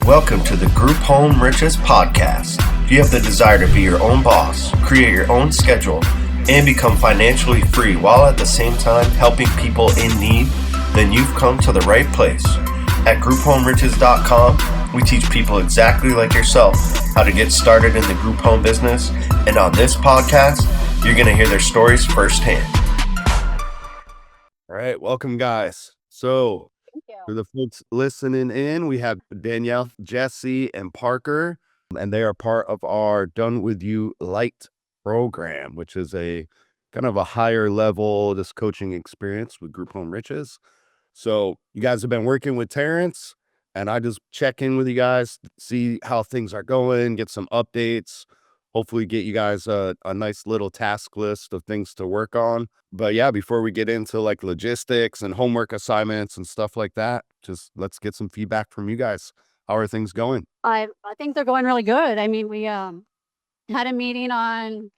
Welcome to the Group Home Riches Podcast. If you have the desire to be your own boss, create your own schedule, and become financially free while at the same time helping people in need, then you've come to the right place. At GroupHomeRiches.com, we teach people exactly like yourself how to get started in the group home business. And on this podcast, you're going to hear their stories firsthand. All right, welcome, guys. So, for the folks listening in, we have Danielle, Jesse, and Parker, and they are part of our Done With You Lite program, which is a kind of a higher level just coaching experience with Group Home Riches. So, you guys have been working with Terrence, and I just check in with you guys, see how things are going, get some updates, hopefully get you guys a nice little task list of things to work on. But yeah, before we get into like logistics and homework assignments and stuff like that, just let's get some feedback from you guys. How are things going? I think they're going really good. I mean, we had a meeting on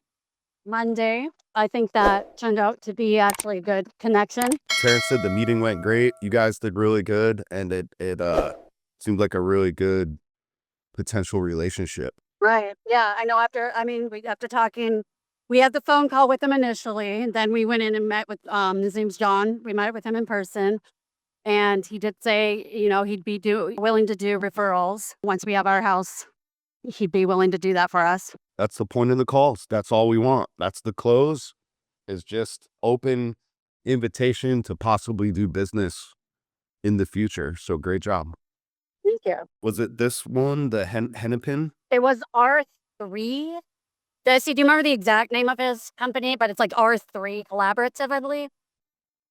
Monday. I think that turned out to be actually a good connection. Terrence said the meeting went great. You guys did really good, and it seemed like a really good potential relationship. Right. Yeah, I know after talking, we had the phone call with him initially, and then we went in and met with his name's John. We met with him in person. And he did say, he'd be willing to do referrals once we have our house. He'd be willing to do that for us. That's the point of the calls. That's all we want. That's the close, is just open invitation to possibly do business in the future. So great job. Thank you. Was it this one, the Hennepin? It was R3. Jesse, do you remember the exact name of his company? But it's like R3 Collaborative, I believe.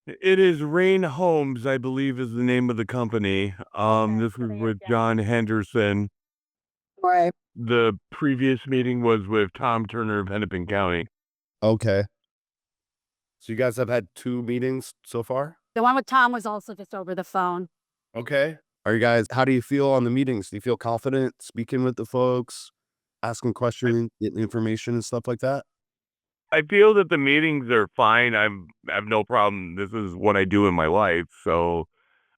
It is Rain Homes, I believe, is the name of the company. This was with John Henderson. Right. The previous meeting was with Tom Turner of Hennepin County. Okay. So you guys have had 2 meetings so far? The one with Tom was also just over the phone. Okay. How do you feel on the meetings? Do you feel confident speaking with the folks, asking questions, getting information and stuff like that? I feel that the meetings are fine. I have no problem. This is what I do in my life, so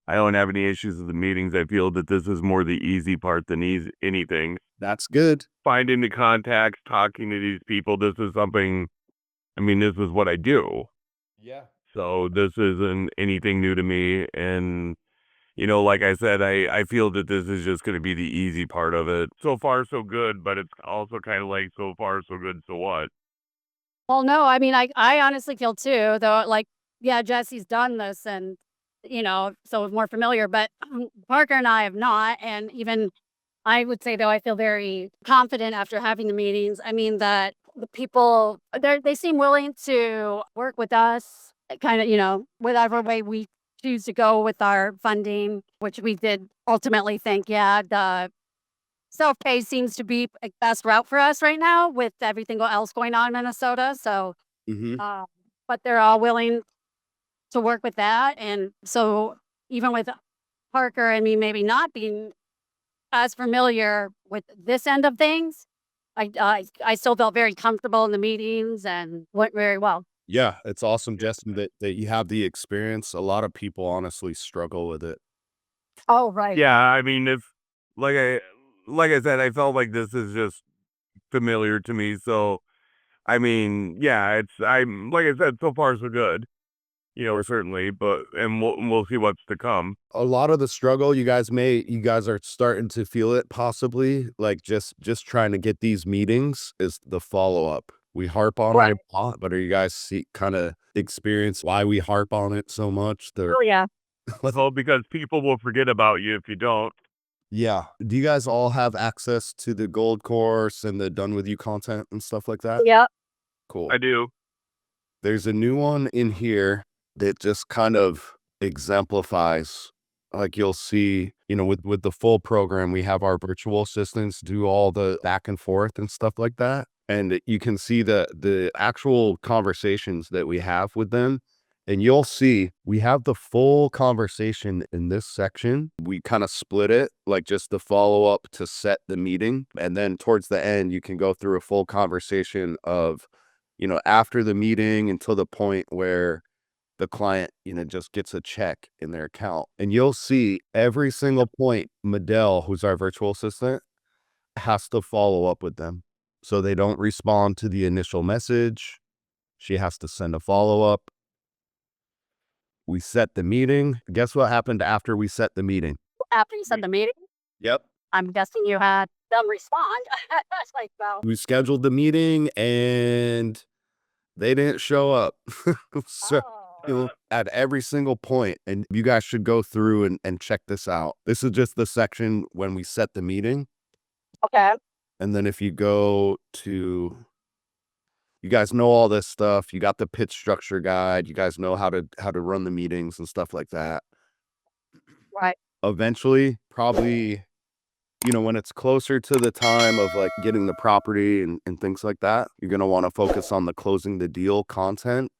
I don't have any issues with the meetings. I feel that this is more the easy part than anything. That's good. Finding the contacts, talking to these people, this is something, this is what I do. Yeah. So this isn't anything new to me. And, like I said, I feel that this is just going to be the easy part of it. So far, so good, but it's also kind of like so far, so good, so what? Well, no, I honestly feel too, though, Jesse's done this and, so more familiar, but Parker and I have not. And even I would say, though, I feel very confident after having the meetings. That the people, they seem willing to work with us, kind of, whatever way we choose to go with our funding, which we did ultimately think, the self-pay seems to be a best route for us right now with everything else going on in Minnesota. So, but they're all willing to work with that. And so even with Parker and me maybe not being as familiar with this end of things, I still felt very comfortable in the meetings and went very well. Yeah, it's awesome, Justin, that you have the experience. A lot of people honestly struggle with it. Oh, right. Yeah, if like I said, I felt like this is just familiar to me. So, I'm like I said, so far so good. Certainly, and we'll see what's to come. A lot of the struggle you guys are starting to feel it possibly, like just trying to get these meetings is the follow-up. We harp on it a lot, but are you guys kind of experience why we harp on it so much? Oh, yeah. Well, because people will forget about you if you don't. Yeah. Do you guys all have access to the gold course and the Done With You content and stuff like that? Yeah. Cool. I do. There's a new one in here that just kind of exemplifies, like you'll see, with the full program, we have our virtual assistants do all the back and forth and stuff like that. And you can see the actual conversations that we have with them. And you'll see we have the full conversation in this section. We kind of split it, like just the follow up to set the meeting. And then towards the end, you can go through a full conversation of, after the meeting until the point where the client, just gets a check in their account. And you'll see every single point, Medell, who's our virtual assistant, has to follow up with them. So they don't respond to the initial message. She has to send a follow-up. We set the meeting. Guess what happened after we set the meeting? After you said the meeting, Yep. I'm guessing you had them respond. It's like, well, We scheduled the meeting and they didn't show up. So oh, at every single point, and you guys should go through and check this out. This is just the section when we set the meeting. okay, And then if you go to, you guys know all this stuff. You got the pitch structure guide. You guys know how to run the meetings and stuff like that. right, Eventually, probably, when it's closer to the time of like getting the property and things like that, you're going to want to focus on the closing the deal content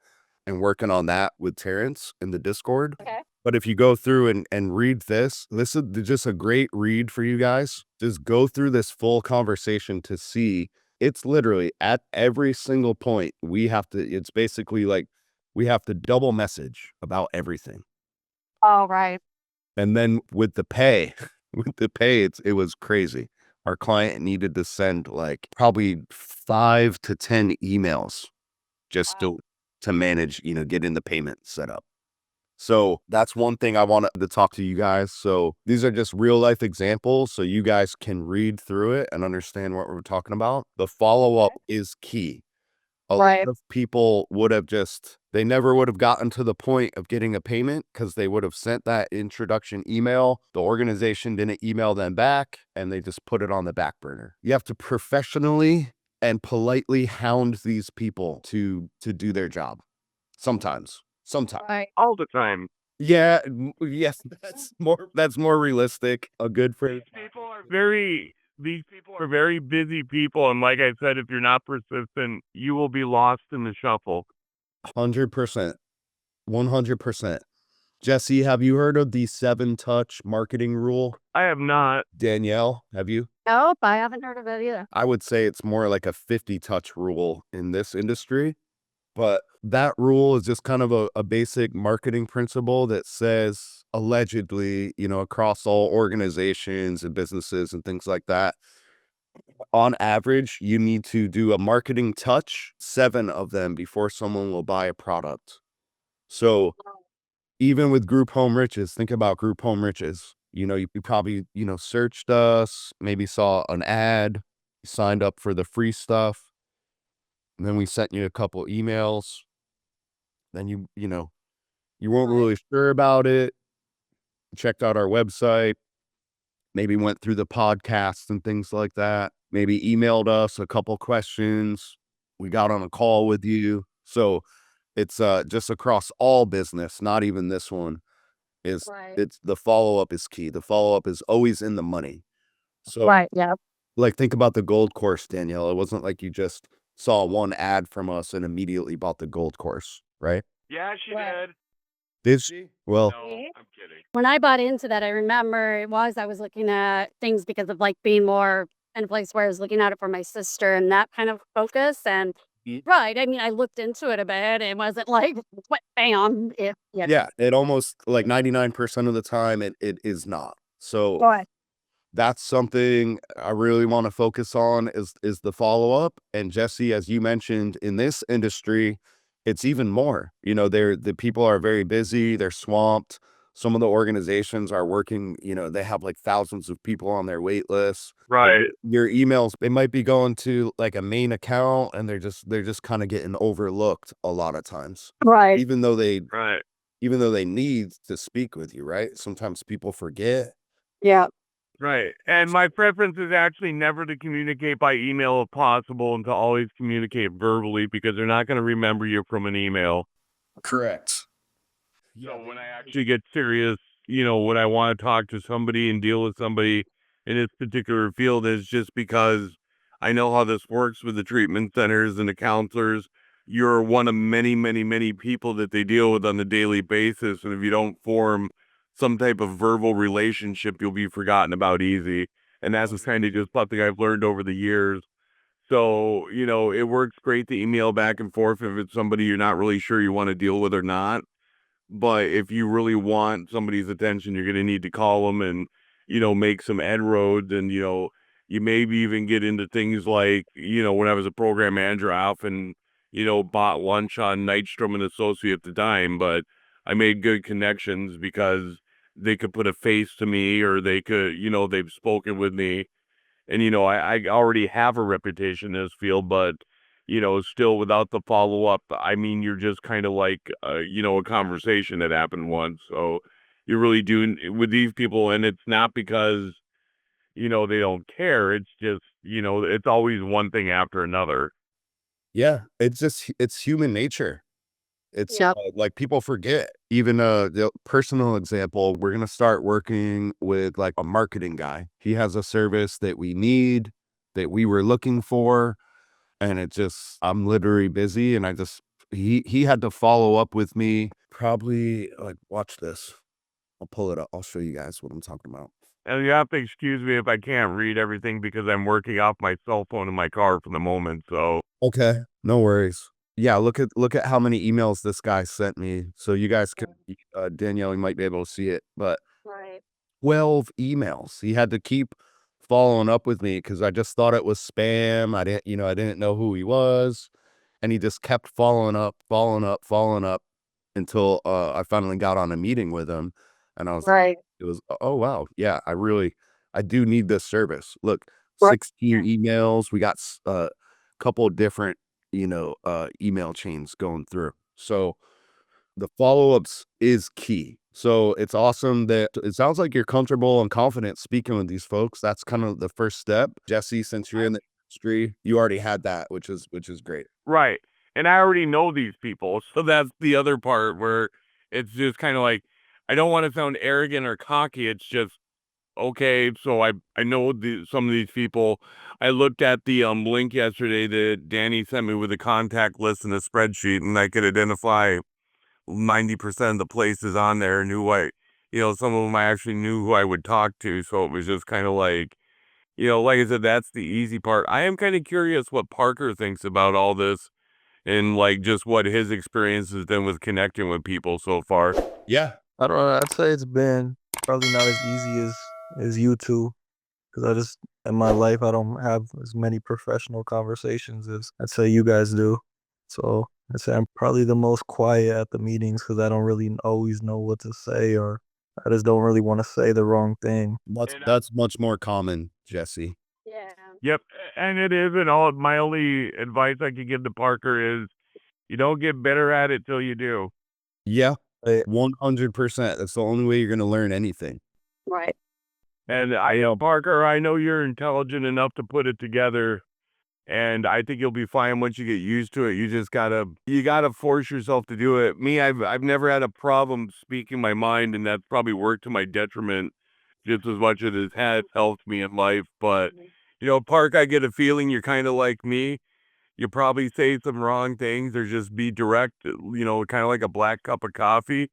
and working on that with Terrence in the Discord. okay, But if you go through and read this is just a great read for you guys. Just go through this full conversation to see it's literally at every single point it's basically like we have to double message about everything. oh, right, And then with the pay, it was crazy. Our client needed to send like probably 5 to 10 emails just wow, to manage, getting the payment set up. So that's one thing I wanted to talk to you guys. So these are just real life examples so you guys can read through it and understand what we're talking about. The follow-up is key. A lot right, of people they never would have gotten to the point of getting a payment because they would have sent that introduction email. The organization didn't email them back and they just put it on the back burner. You have to professionally and politely hound these people to do their job. Sometimes. right, all the time. Yeah, yes, that's more realistic. A good friend. These people are very busy people, and like I said, if you're not persistent, you will be lost in the shuffle. 100%. 100%. Jesse, have you heard of the 7-touch marketing rule? I have not. Danielle, have you? nope, I haven't heard of it either. I would say it's more like a 50-touch rule in this industry. But that rule is just kind of a basic marketing principle that says allegedly, across all organizations and businesses and things like that, on average, you need to do a marketing touch, 7 of them before someone will buy a product. So even with Group Home Riches, think about Group Home Riches. You probably, searched us, maybe saw an ad, signed up for the free stuff. And then we sent you a couple emails. Then you weren't Right, really sure about it, checked out our website, maybe went through the podcasts and things like that, maybe emailed us a couple questions. We got on a call with you. So it's just across all business, not even this one. right, It's the follow-up is key. The follow-up is always in the money. So right, yeah, like think about the gold course, Danielle. It wasn't like you just saw one ad from us and immediately bought the gold course, right? Yeah, she right. did. Did she? Well, No, See? I'm kidding. When I bought into that, I remember I was looking at things because of like being more in a place where I was looking at it for my sister and that kind of focus. And right, I mean, I looked into it a bit. It wasn't like, what, bam, yeah, it almost like 99% of the time it is not. So right, that's something I really want to focus on is the follow-up. And Jesse, as you mentioned, in this industry, it's even more. The people are very busy, they're swamped. Some of the organizations are working, they have like thousands of people on their wait list. Right. Your emails, they might be going to like a main account and they're just kind of getting overlooked a lot of times. right, Even though they Right. need to speak with you, right? Sometimes people forget. yeah, Right. And my preference is actually never to communicate by email if possible and to always communicate verbally because they're not going to remember you from an email. Correct. So when I actually get serious, when I want to talk to somebody and deal with somebody in this particular field is just because I know how this works with the treatment centers and the counselors. You're one of many, many, many people that they deal with on a daily basis. And if you don't form some type of verbal relationship, you'll be forgotten about easy. And that's just kind of just something I've learned over the years. So, it works great to email back and forth if it's somebody you're not really sure you want to deal with or not. But if you really want somebody's attention, you're going to need to call them and, make some inroads. And, you maybe even get into things like, when I was a program manager, I often, bought lunch on Nystrom and Associate at the dime, but I made good connections because they could put a face to me, or they could, they've spoken with me. And, I already have a reputation in this field, but, still without the follow up, I mean, you're just kind of like, a conversation that happened once. So you're really doing with these people. And it's not because, they don't care. It's just, it's always one thing after another. Yeah, it's human nature. It's Yep. like people forget. Even the personal example, we're gonna start working with like a marketing guy. He has a service that we need, that we were looking for, and I'm literally busy, and he had to follow up with me. Probably like, watch this. I'll pull it up. I'll show you guys what I'm talking about. And you have to excuse me if I can't read everything because I'm working off my cell phone in my car for the moment. So Okay, no worries. Yeah, look at how many emails this guy sent me. So you guys can, Danielle, you might be able to see it, but Right. 12 emails. He had to keep following up with me because I just thought it was spam. I didn't know who he was, and he just kept following up until I finally got on a meeting with him, and Right. it was, oh wow, yeah, I do need this service. Look, Right. 16 emails. We got couple different, email chains going through. So the follow-ups is key. So it's awesome that it sounds like you're comfortable and confident speaking with these folks. That's kind of the first step. Jesse, since you're in the industry, you already had that, which is great. right. And I already know these people. So that's the other part where it's just kind of like, I don't want to sound arrogant or cocky. It's just, okay, so I know some of these people. I looked at the link yesterday that Danny sent me with a contact list and a spreadsheet, and I could identify 90% of the places on there, and some of them I actually knew who I would talk to. So it was just kind of like, like I said, that's the easy part. I am kind of curious what Parker thinks about all this, and like just what his experience has been with connecting with people so far. Yeah. I don't know. I'd say it's been probably not as easy as you two, because I just in my life I don't have as many professional conversations as I'd say you guys do. So I'd say I'm probably the most quiet at the meetings because I don't really always know what to say, or I just don't really want to say the wrong thing. That's much more common, Jesse. Yeah. Yep, and it is, and all my only advice I could give to Parker is, you don't get better at it till you do. Yeah, Right. 100%. That's the only way you're going to learn anything. Right. And Parker, I know you're intelligent enough to put it together, and I think you'll be fine once you get used to it. You just gotta force yourself to do it. Me, I've never had a problem speaking my mind, and that's probably worked to my detriment just as much as it has helped me in life. But Park, I get a feeling you're kind of like me. You probably say some wrong things or just be direct, kind of like a black cup of coffee.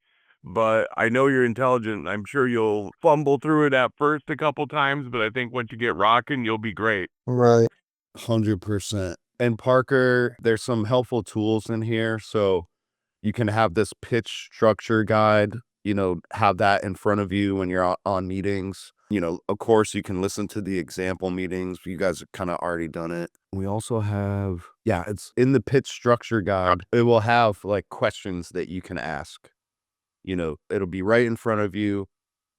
But I know you're intelligent. I'm sure you'll fumble through it at first a couple times, but I think once you get rocking, you'll be great. Right. 100%. And Parker, there's some helpful tools in here. So you can have this pitch structure guide, have that in front of you when you're on meetings. Of course, you can listen to the example meetings. You guys have kind of already done it. We also have, it's in the pitch structure guide. It will have like questions that you can ask. It'll be right in front of you.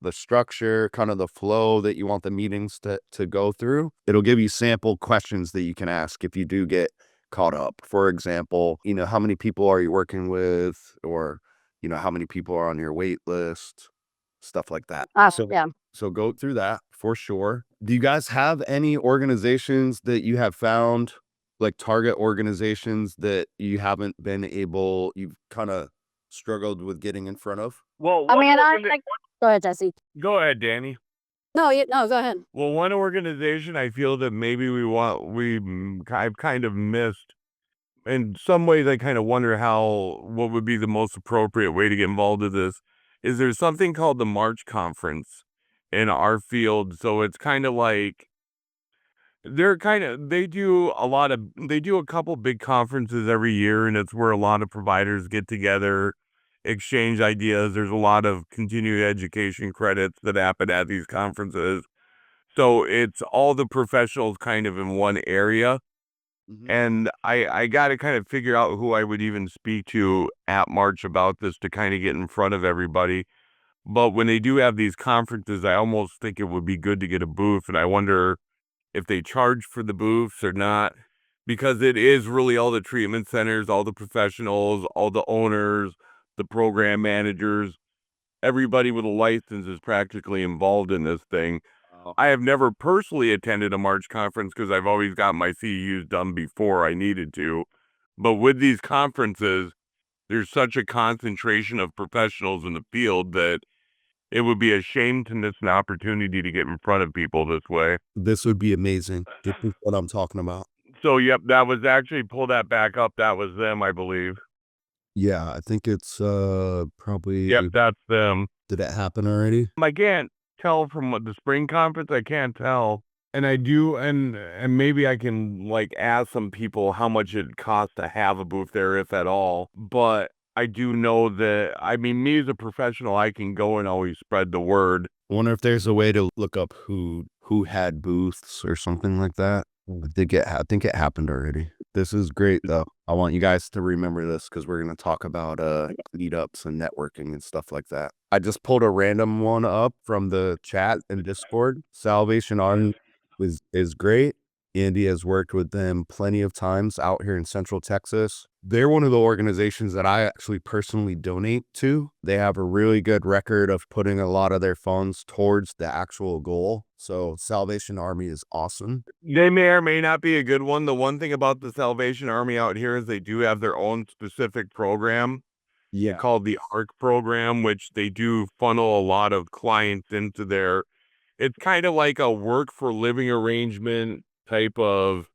The structure, kind of the flow that you want the meetings to go through. It'll give you sample questions that you can ask if you do get caught up. For example, how many people are you working with, or, how many people are on your wait list, stuff like that. Yeah. So go through that for sure. Do you guys have any organizations that you have found, like target organizations that you've kind of struggled with getting in front of? Well, I mean, go ahead, Jesse. go ahead, Danny. No, go ahead. Well, one organization I feel that maybe I've kind of missed. In some ways, I kind of wonder what would be the most appropriate way to get involved in this. Is there something called the March Conference in our field? So it's kind of like they do a couple big conferences every year, and it's where a lot of providers get together exchange ideas. There's a lot of continuing education credits that happen at these conferences. So it's all the professionals kind of in one area. And I got to kind of figure out who I would even speak to at March about this to kind of get in front of everybody. But when they do have these conferences, I almost think it would be good to get a booth. And I wonder if they charge for the booths or not, because it is really all the treatment centers, all the professionals, all the owners, the program managers, everybody with a license is practically involved in this thing. I have never personally attended a March conference because I've always got my CEUs done before I needed to. But with these conferences, there's such a concentration of professionals in the field that it would be a shame to miss an opportunity to get in front of people this way. This would be amazing. This is what I'm talking about. So, yep, that was actually, pull that back up. That was them, I believe. Yeah, I think it's probably. Yep, that's them. Did it happen already? I can't tell from what the spring conference. I can't tell. And I do, and maybe I can like ask some people how much it costs to have a booth there, if at all. But I do know that, I mean, me as a professional, I can go and always spread the word. I wonder if there's a way to look up who had booths or something like that. I think it happened already. This is great though. I want you guys to remember this because we're going to talk about meetups and networking and stuff like that. I just pulled a random one up from the chat in Discord. Salvation Army is great. Andy has worked with them plenty of times out here in Central Texas. They're one of the organizations that I actually personally donate to. They have a really good record of putting a lot of their funds towards the actual goal. So Salvation Army is awesome. They may or may not be a good one. The one thing about the Salvation Army out here is they do have their own specific program. Yeah. Called the ARC program, which they do funnel a lot of clients into their, it's kind of like a work for living arrangement type of,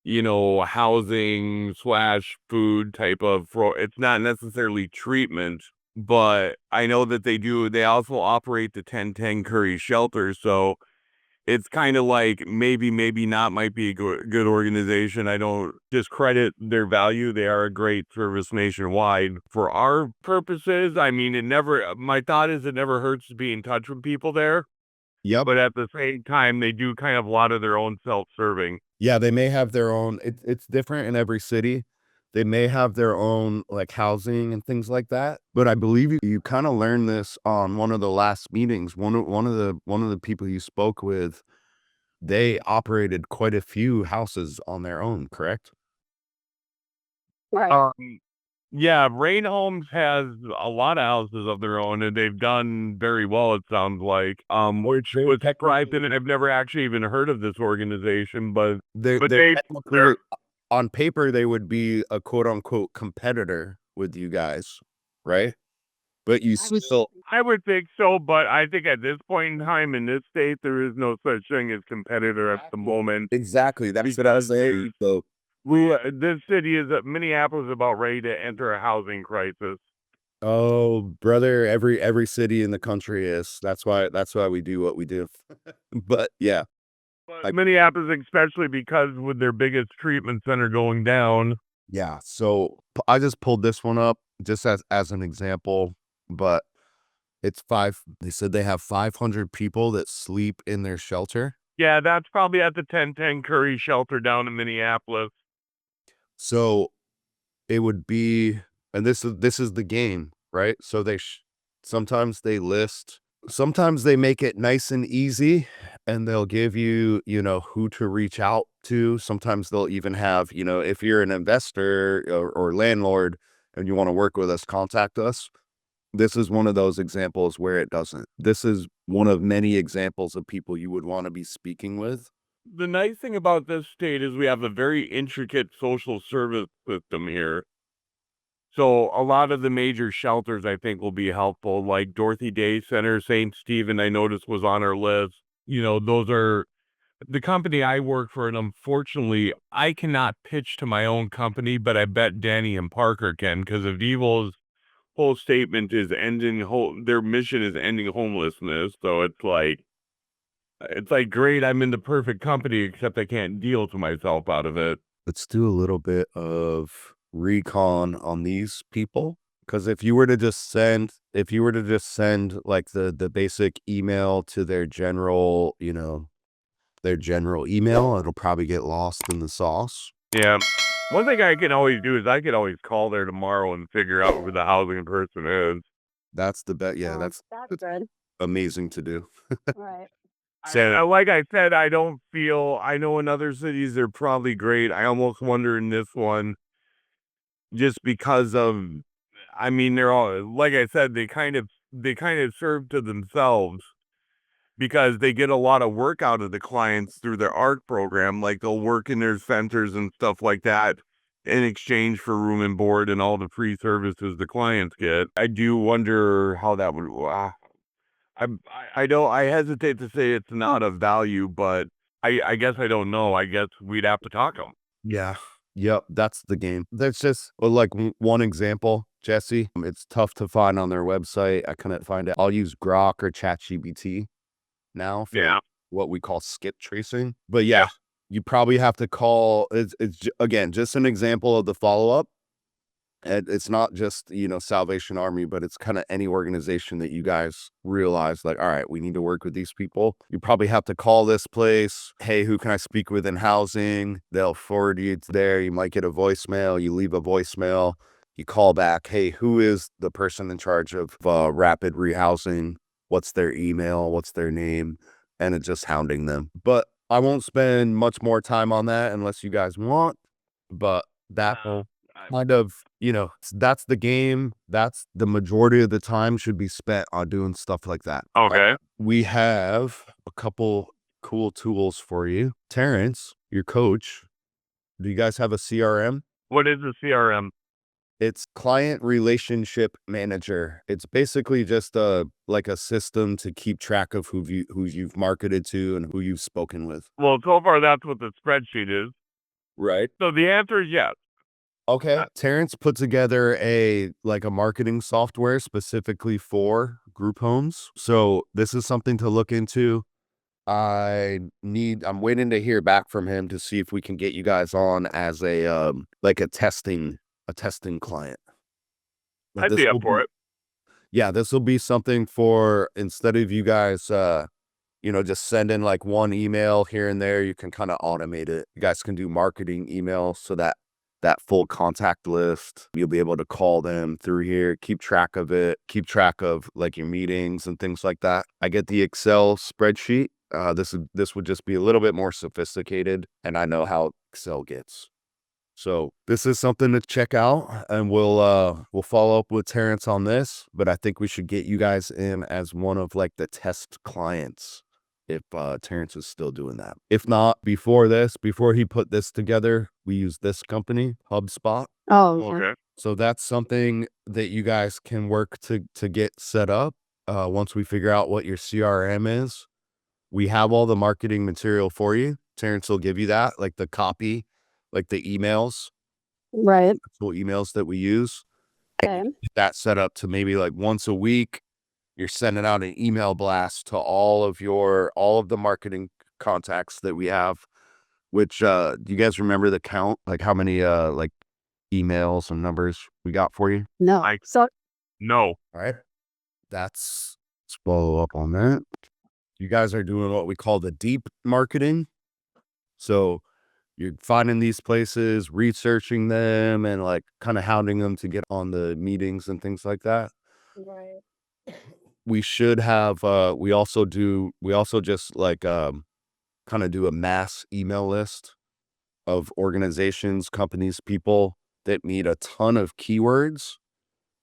housing / food type of, it's not necessarily treatment, but I know that they also operate the 1010 Curry shelter. So it's kind of like maybe not, might be a good organization. I don't discredit their value. They are a great service nationwide. For our purposes, I mean, my thought is it never hurts to be in touch with people there. Yep. But at the same time, they do kind of a lot of their own self-serving. Yeah, they may have their own. It's different in every city. They may have their own like housing and things like that. But I believe you kind of learned this on one of the last meetings. One of the people you spoke with, they operated quite a few houses on their own, correct? Right. Yeah, Rain Homes has a lot of houses of their own, and they've done very well, it sounds like. Which was private, and I've never actually even heard of this organization, but They're technically, on paper, they would be a quote unquote competitor with you guys, right? But you still, I would think so, but I think at this point in time in this state, there is no such thing as competitor at the moment. exactly. That's what I was saying. So This city Minneapolis is about ready to enter a housing crisis. oh, brother, every city in the country is. That's why we do what we do. But yeah. But Minneapolis, especially because with their biggest treatment center going down. Yeah. So I just pulled this one up just as an example, but they said they have 500 people that sleep in their shelter. Yeah, that's probably at the 1010 Curry shelter down in Minneapolis. So it would be, and this is the game, right? So sometimes they list, sometimes they make it nice and easy, and they'll give you, who to reach out to. Sometimes they'll even have, if you're an investor or landlord and you want to work with us, contact us. This is one of those examples where it doesn't. This is one of many examples of people you would want to be speaking with. The nice thing about this state is we have a very intricate social service system here. So a lot of the major shelters, I think, will be helpful, like Dorothy Day Center, St. Stephen, I noticed was on our list. Those are the company I work for, and unfortunately, I cannot pitch to my own company, but I bet Danny and Parker can, because of Evil's whole statement is their mission is ending homelessness. So it's like, great, I'm in the perfect company, except I can't deal to myself out of it. Let's do a little bit of recon on these people. Because if you were to just send like the basic email to their general, their general email, it'll probably get lost in the sauce. Yeah. One thing I can always do is I could always call there tomorrow and figure out who the housing person is. That's the bet. Yeah, that's good. amazing to do. Right. Like I said, I know in other cities they're probably great. I almost wonder in this one, just because of, I mean, they're all, like I said, they kind of serve to themselves because they get a lot of work out of the clients through their art program. Like they'll work in their centers and stuff like that in exchange for room and board and all the free services the clients get. I do wonder how that would, I hesitate to say it's not of value, but I guess I don't know. I guess we'd have to talk to them. Yeah. Yep. That's the game. That's just like one example, Jesse. It's tough to find on their website. I couldn't find it. I'll use Grok or ChatGPT now for Yeah. what we call skip tracing. But yeah, you probably have to call. Again, just an example of the follow up. And it's not just, Salvation Army, but it's kind of any organization that you guys realize like, all right, we need to work with these people. You probably have to call this place. Hey, who can I speak with in housing? They'll forward you to there. You might get a voicemail. You leave a voicemail. You call back. Hey, who is the person in charge of rapid rehousing? What's their email? What's their name? And it's just hounding them. But I won't spend much more time on that unless you guys want. But that kind of, that's the game. That's the majority of the time should be spent on doing stuff like that. Okay. We have a couple cool tools for you. Terrence, your coach, do you guys have a CRM? What is a CRM? It's Client Relationship Manager. It's basically just a system to keep track of who you've marketed to and who you've spoken with. Well, so far that's what the spreadsheet is. Right. So the answer is yes. Okay. Terrence put together a marketing software specifically for group homes. So this is something to look into. I'm waiting to hear back from him to see if we can get you guys on as a testing client. I'd be up for it. Yeah, this will be something for, instead of you guys just send in like one email here and there, you can kind of automate it. You guys can do marketing emails so that full contact list, you'll be able to call them through here, keep track of it, keep track of like your meetings and things like that. I get the Excel spreadsheet. This would just be a little bit more sophisticated, and I know how Excel gets. So this is something to check out, and we'll follow up with Terrence on this, but I think we should get you guys in as one of like the test clients if Terrence is still doing that. If not, before he put this together, we use this company, HubSpot. Oh, Okay. So that's something that you guys can work to get set up. Once we figure out what your CRM is, we have all the marketing material for you. Terrence will give you that, like the copy, like the emails, right. actual emails that we use. Okay. Get that set up to maybe like once a week. You're sending out an email blast to all of the marketing contacts that we have, which, do you guys remember the count? Like how many, emails and numbers we got for you? No. No. All right. Let's follow up on that. You guys are doing what we call the deep marketing. So you're finding these places, researching them, and like kind of hounding them to get on the meetings and things like that. Right. We should have, we also just kind of do a mass email list of organizations, companies, people that need a ton of keywords.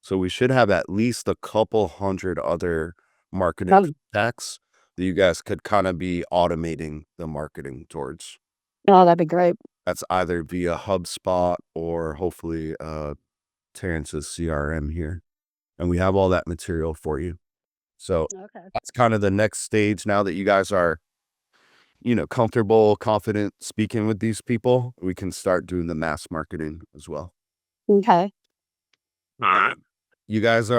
So we should have at least a couple hundred other marketing contacts that you guys could kind of be automating the marketing towards. Oh, that'd be great. That's either via HubSpot or hopefully Terrence's CRM here. And we have all that material for you. So Okay. that's kind of the next stage now that you guys are, comfortable, confident speaking with these people. We can start doing the mass marketing as well. Okay. All right. You guys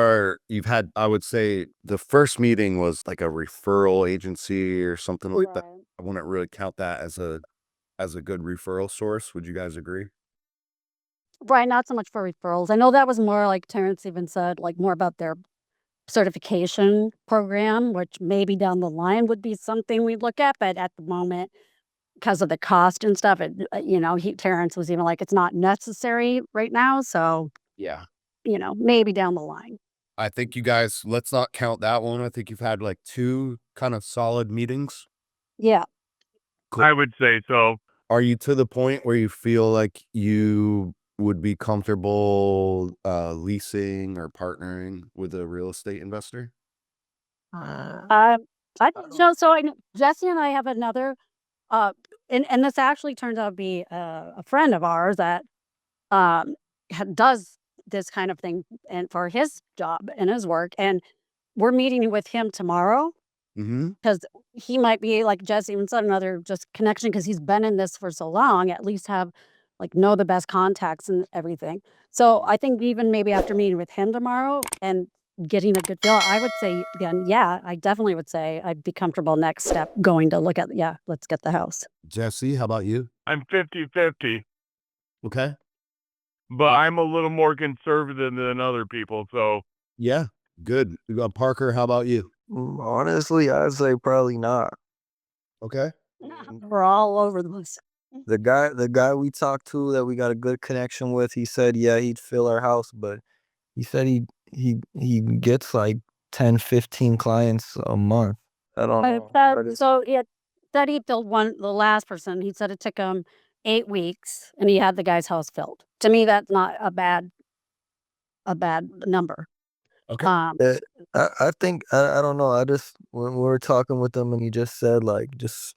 you've had, I would say the first meeting was like a referral agency or something like that. I wouldn't really count that as a good referral source. Would you guys agree? Right, not so much for referrals. I know that was more like Terrence even said, like more about their certification program, which maybe down the line would be something we'd look at, but at the moment, because of the cost and stuff, Terrence was even like, it's not necessary right now. So, Yeah. maybe down the line. I think you guys, let's not count that one. I think you've had like 2 kind of solid meetings. Yeah. Cool. I would say so. Are you to the point where you feel like you would be comfortable leasing or partnering with a real estate investor? I think so. So Jesse and I have another, uh, and this actually turns out to be a friend of ours that does this kind of thing and for his job and his work, and we're meeting with him tomorrow Mm-hmm. because he might be like Jesse even said another just connection because he's been in this for so long. At least have know the best contacts and everything. So I think even maybe after meeting with him tomorrow and getting a good feel, I would say again, yeah, I definitely would say I'd be comfortable next step going to look at, yeah, let's get the house. Jesse, how about you? I'm 50-50, Okay. but I'm a little more conservative than other people. So Yeah. Good. Parker, how about you? Honestly, I'd say probably not. Okay. We're all over the place. The guy we talked to that we got a good connection with, he said, yeah, he'd fill our house, but he said he gets like 10, 15 clients a month. I don't know. But it's, So he said he filled the last person. He said it took him 8 weeks and he had the guy's house filled. To me, that's not a bad number. Okay. uh, I think I don't know. I just when we were talking with him and he just said like just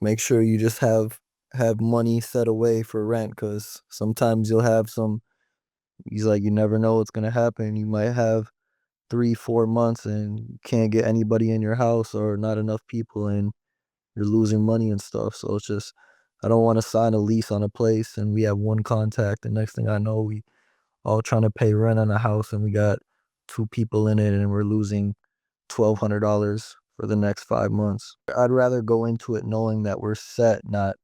make sure you just have money set away for rent because sometimes you'll have some. He's like you never know what's gonna happen. You might have 3, 4 months and you can't get anybody in your house or not enough people and you're losing money and stuff. So it's just I don't want to sign a lease on a place and we have one contact. And next thing I know, we all trying to pay rent on a house and we got 2 people in it and we're losing $1,200 for the next 5 months. I'd rather go into it knowing that we're set, not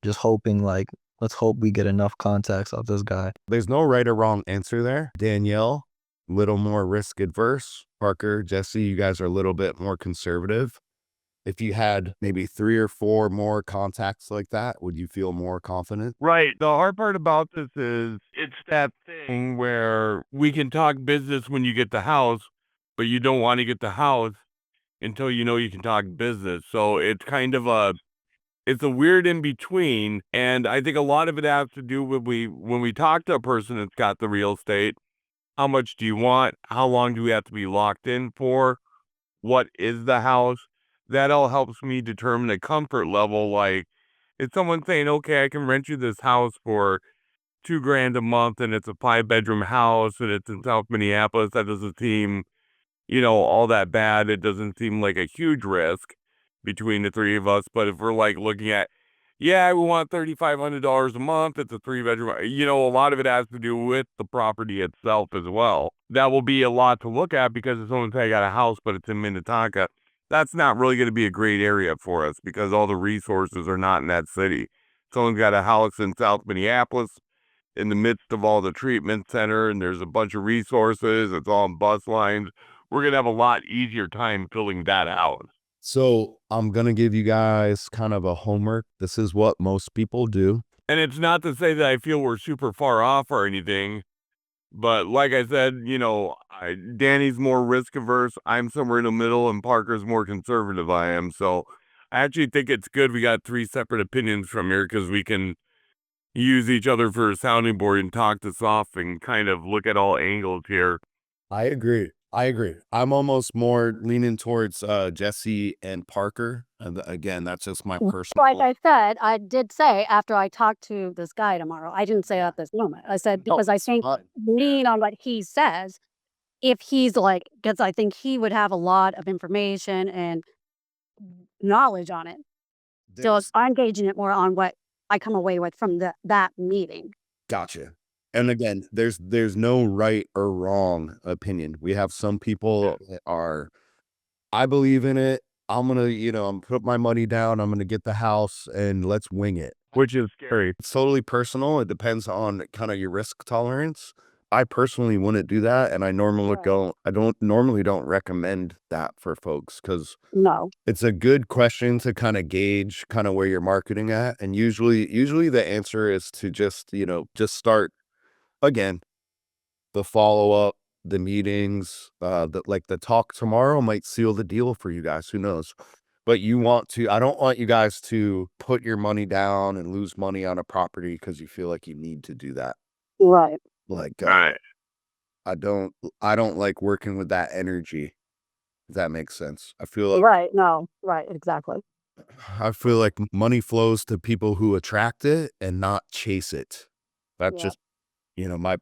just hoping like, let's hope we get enough contacts off this guy. There's no right or wrong answer there. Danielle, little more risk adverse. Parker, Jesse, you guys are a little bit more conservative. If you had maybe 3 or 4 more contacts like that, would you feel more confident? right. The hard part about this is it's that thing where we can talk business when you get the house, but you don't want to get the house until you know you can talk business. So it's kind of it's a weird in between. And I think a lot of it has to do with when we talk to a person that's got the real estate, how much do you want? How long do we have to be locked in for? What is the house? That all helps me determine a comfort level. Like, if someone's saying, okay, I can rent you this house for $2,000 a month and it's a 5-bedroom house and it's in South Minneapolis, that doesn't seem, all that bad. It doesn't seem like a huge risk between the three of us. But if we're like looking at, yeah, we want $3,500 a month, it's a 3-bedroom, a lot of it has to do with the property itself as well. That will be a lot to look at because if someone say I got a house, but it's in Minnetonka, that's not really going to be a great area for us because all the resources are not in that city. Someone's got a house in South Minneapolis in the midst of all the treatment center and there's a bunch of resources, it's all on bus lines. We're going to have a lot easier time filling that out. So I'm going to give you guys kind of a homework. This is what most people do. And it's not to say that I feel we're super far off or anything, but like I said, Danny's more risk averse. I'm somewhere in the middle, and Parker's more conservative. I am. So I actually think it's good we got 3 separate opinions from here because we can use each other for a sounding board and talk this off and kind of look at all angles here. I agree. I'm almost more leaning towards Jesse and Parker. And again, that's just my personal. Like I said, I did say after I talk to this guy tomorrow, I didn't say at this moment. I said, because I think lean on what he says, if he's like, because I think he would have a lot of information and knowledge on it. So I'm gauging it more on what I come away with from that meeting. Gotcha. And again, there's no right or wrong opinion. We have some people that are, I believe in it. I'm gonna, I'm put my money down. I'm gonna get the house and let's wing it. which is scary. It's totally personal. It depends on kind of your risk tolerance. I personally wouldn't do that, and I normally don't recommend that for folks because No. it's a good question to kind of gauge kind of where you're marketing at. And usually the answer is to just start again, the follow-up, the meetings, the talk tomorrow might seal the deal for you guys. Who knows? But I don't want you guys to put your money down and lose money on a property because you feel like you need to do that. Right. Like, Right. I don't like working with that energy. If that makes sense. I feel Right. No. Right. Exactly. like money flows to people who attract it and not chase it. That's Yeah. just,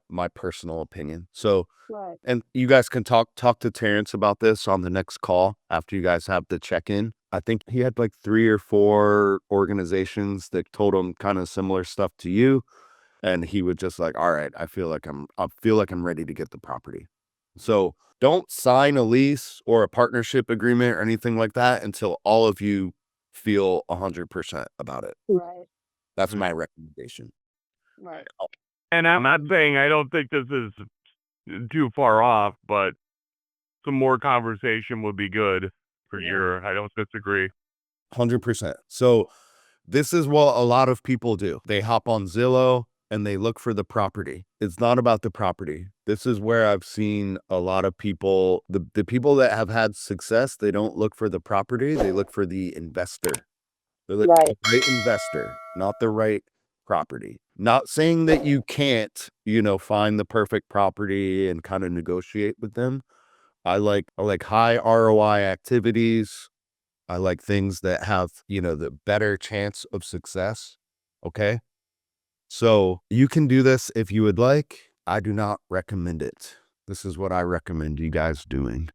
my personal opinion. So, Right. and you guys can talk to Terrence about this on the next call after you guys have the check-in. I think he had like 3 or 4 organizations that told him kind of similar stuff to you. And he would just like, all right, I feel like I'm ready to get the property. So don't sign a lease or a partnership agreement or anything like that until all of you feel 100% about it. Right. That's my recommendation. Right. And I'm not saying I don't think this is too far off, but some more conversation would be good for Yeah. sure. I don't disagree. 100%. So this is what a lot of people do. They hop on Zillow and they look for the property. It's not about the property. This is where I've seen a lot of people, the people that have had success, they don't look for the property, they look for the investor. They look for the right investor, not the right property. Not saying that you can't, find the perfect property and kind of negotiate with them. I like high ROI activities. I like things that have, the better chance of success. Okay. So you can do this if you would like. I do not recommend it. This is what I recommend you guys doing.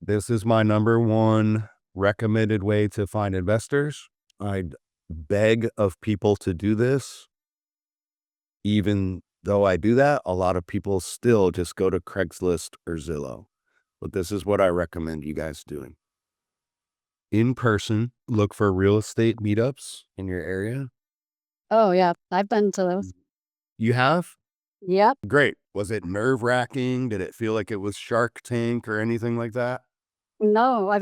This is my number one recommended way to find investors. I'd beg of people to do this. Even though I do that, a lot of people still just go to Craigslist or Zillow. But this is what I recommend you guys doing. In person, look for real estate meetups in your area. Oh yeah. I've been to those. You have? Yep. Great. Was it nerve-wracking? Did it feel like it was Shark Tank or anything like that? No, I've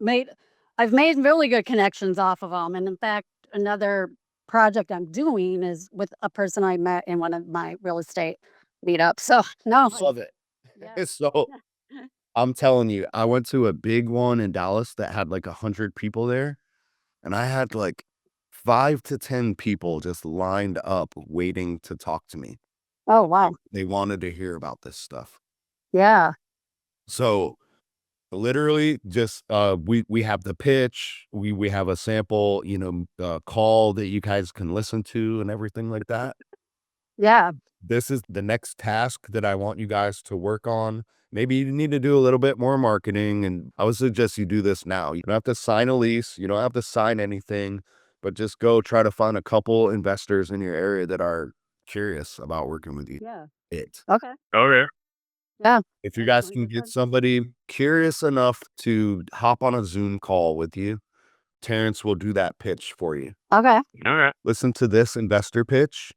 made really good connections off of them. And in fact, another project I'm doing is with a person I met in one of my real estate meetups. So no. Love it. Yeah. So I'm telling you, I went to a big one in Dallas that had like 100 people there, and I had like 5 to 10 people just lined up waiting to talk to me. Oh wow. They wanted to hear about this stuff. Yeah. So literally just we have the pitch, we have a sample, call that you guys can listen to and everything like that. Yeah. This is the next task that I want you guys to work on. Maybe you need to do a little bit more marketing, and I would suggest you do this now. You don't have to sign a lease, you don't have to sign anything, but just go try to find a couple investors in your area that are curious about working with you. Yeah. It. Okay. Okay. Yeah. If you guys can get 100%. somebody curious enough to hop on a Zoom call with you, Terrence will do that pitch for you. Okay. Okay. Listen to this investor pitch.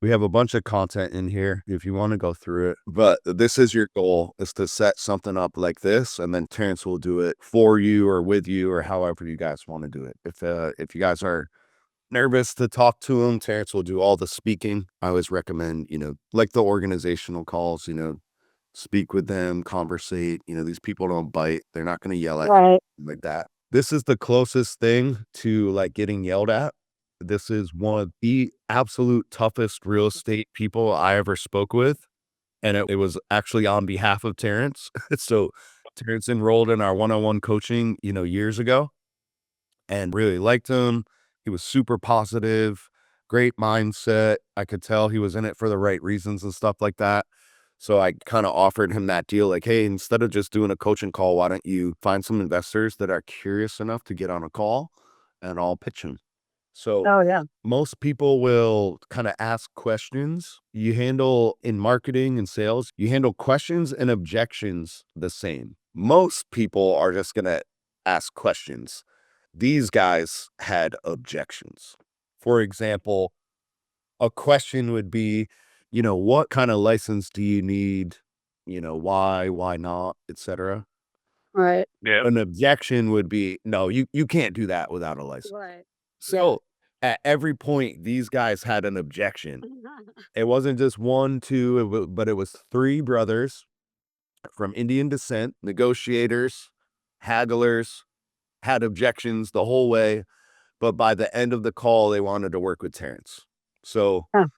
We have a bunch of content in here if you want to go through it, but this is your goal, is to set something up like this, and then Terrence will do it for you or with you or however you guys want to do it. If you guys are nervous to talk to him, Terrence will do all the speaking. I always recommend, like the organizational calls, speak with them, conversate. These people don't bite. They're not going to yell at Right. you like that. This is the closest thing to like getting yelled at. This is one of the absolute toughest real estate people I ever spoke with. And it was actually on behalf of Terrence. So Terrence enrolled in our one-on-one coaching, years ago, and really liked him. He was super positive, great mindset. I could tell he was in it for the right reasons and stuff like that. So I kind of offered him that deal, like, hey, instead of just doing a coaching call, why don't you find some investors that are curious enough to get on a call and I'll pitch them. So Oh yeah. most people will kind of ask questions. You handle in marketing and sales, you handle questions and objections the same. Most people are just going to ask questions. These guys had objections. For example, a question would be, what kind of license do you need? Why not, etc. Right. Yeah. An objection would be, no, you can't do that without a license. Right. So at every point, these guys had an objection. It wasn't just one, two, but it was three brothers from Indian descent, negotiators, hagglers, had objections the whole way. But by the end of the call, they wanted to work with Terrence. So Huh.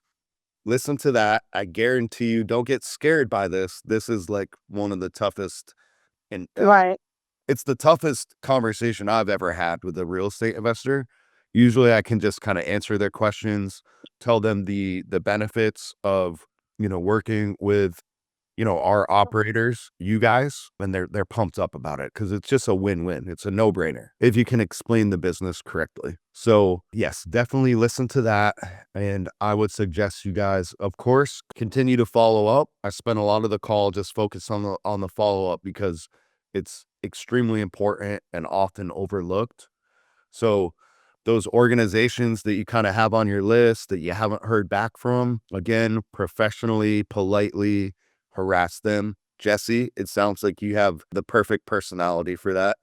listen to that. I guarantee you, don't get scared by this. This is like one of the toughest, and Right. it's the toughest conversation I've ever had with a real estate investor. Usually I can just kind of answer their questions, tell them the benefits of, working with, our operators, you guys, and they're pumped up about it because it's just a win-win. It's a no-brainer if you can explain the business correctly. So yes, definitely listen to that. And I would suggest you guys, of course, continue to follow up. I spent a lot of the call just focused on the follow-up because it's extremely important and often overlooked. So those organizations that you kind of have on your list that you haven't heard back from, again, professionally, politely harass them. Jesse, it sounds like you have the perfect personality for that.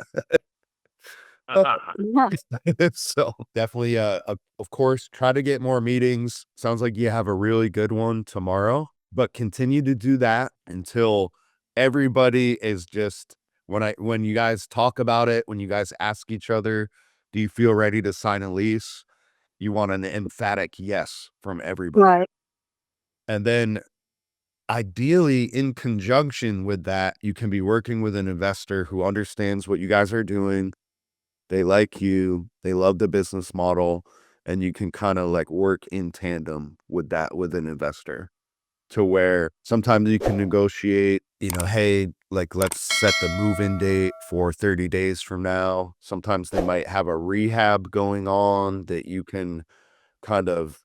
So definitely, of course, try to get more meetings. Sounds like you have a really good one tomorrow, but continue to do that until everybody is just, when you guys talk about it, when you guys ask each other, do you feel ready to sign a lease? You want an emphatic yes from everybody. Right. And then ideally, in conjunction with that, you can be working with an investor who understands what you guys are doing. They like you, they love the business model, and you can kind of like work in tandem with that with an investor to where sometimes you can negotiate, hey, like let's set the move-in date for 30 days from now. Sometimes they might have a rehab going on that you can kind of,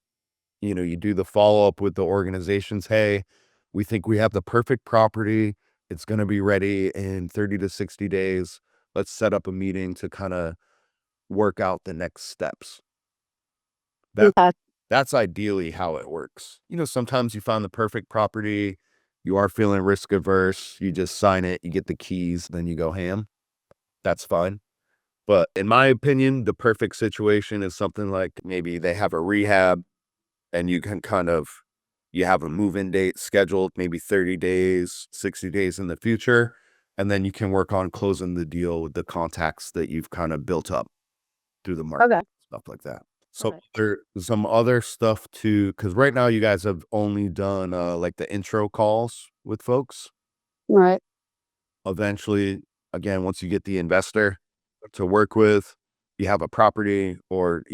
you do the follow-up with the organizations. Hey, we think we have the perfect property. It's going to be ready in 30 to 60 days. Let's set up a meeting to kind of work out the next steps. Okay. That's ideally how it works. Sometimes you find the perfect property, you are feeling risk averse, you just sign it, you get the keys, then you go ham. That's fine. But in my opinion, the perfect situation is something like maybe they have a rehab and you can you have a move-in date scheduled, maybe 30 days, 60 days in the future. And then you can work on closing the deal with the contacts that you've kind of built up through the market, Okay. stuff like that. So Okay. there's some other stuff too, because right now you guys have only done like the intro calls with folks. Right. Eventually, again, once you get the investor to work with, you have a property or,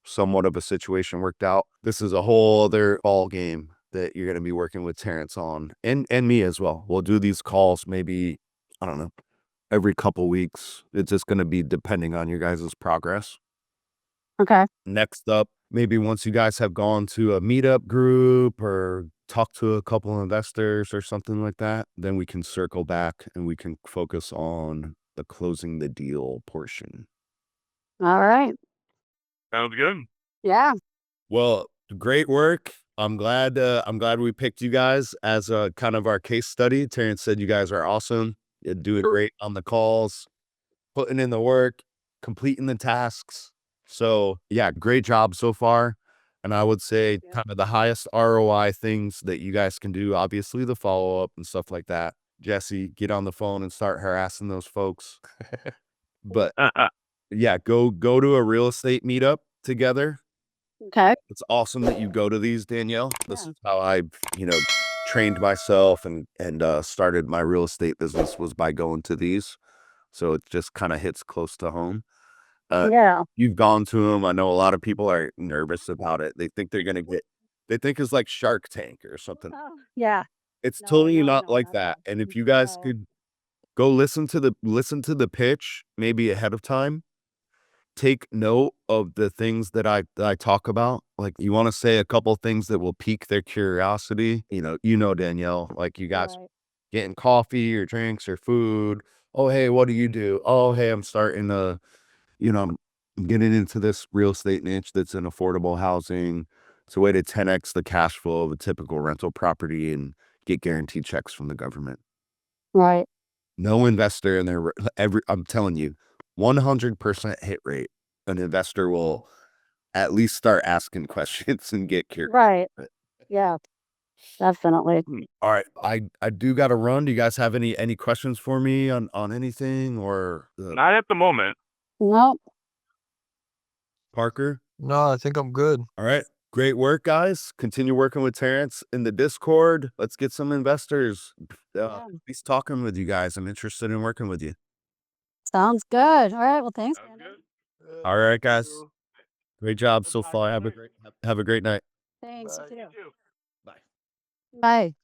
somewhat of a situation worked out. This is a whole other ball game that you're going to be working with Terrence on and me as well. We'll do these calls maybe, I don't know, every couple weeks. It's just going to be depending on your guys' progress. Okay. Next up, maybe once you guys have gone to a meetup group or talk to a couple of investors or something like that, then we can circle back and we can focus on the closing the deal portion. All right. Sounds good. Yeah. Well, great work. I'm glad we picked you guys as a kind of our case study. Terrence said you guys are awesome. You're doing great on the calls, putting in the work, completing the tasks. So yeah, great job so far. And I would say Yeah. kind of the highest ROI things that you guys can do, obviously the follow-up and stuff like that. Jesse, get on the phone and start harassing those folks. But yeah, go to a real estate meetup together. Okay. It's awesome that you go to these, Danielle. This Yeah. is how I, trained myself and started my real estate business was by going to these. So it just kind of hits close to home. Yeah. You've gone to them. I know a lot of people are nervous about it. They think they think it's like Shark Tank or something. Oh, yeah. It's No, totally no, not no, like not at that. all. And if you guys No. could go listen to the pitch maybe ahead of time take note of the things that I talk about. Like, you want to say a couple things that will pique their curiosity. Danielle, like, you guys Right. getting coffee or drinks or food. Oh, hey, what do you do? Oh, hey, I'm starting to, I'm getting into this real estate niche that's in affordable housing. It's a way to 10x the cash flow of a typical rental property and get guaranteed checks from the government. Right. No investor in their I'm telling you, 100% hit rate. An investor will at least start asking questions and get curious. Right. Yeah, definitely. All right, I do got to run. Do you guys have any questions for me on anything or Not at the moment. Nope. Parker? No, I think I'm good. All right. Great work, guys. Continue working with Terrence in the Discord. Let's get some investors. Yeah. He's talking with you guys. I'm interested in working with you. Sounds good. All right. Well, thanks, Sounds Brandon. good. All right, guys. Thank you. Great job so Good far. talking to you. Have a great night. Thanks. Bye. You You too. too. Bye. Bye.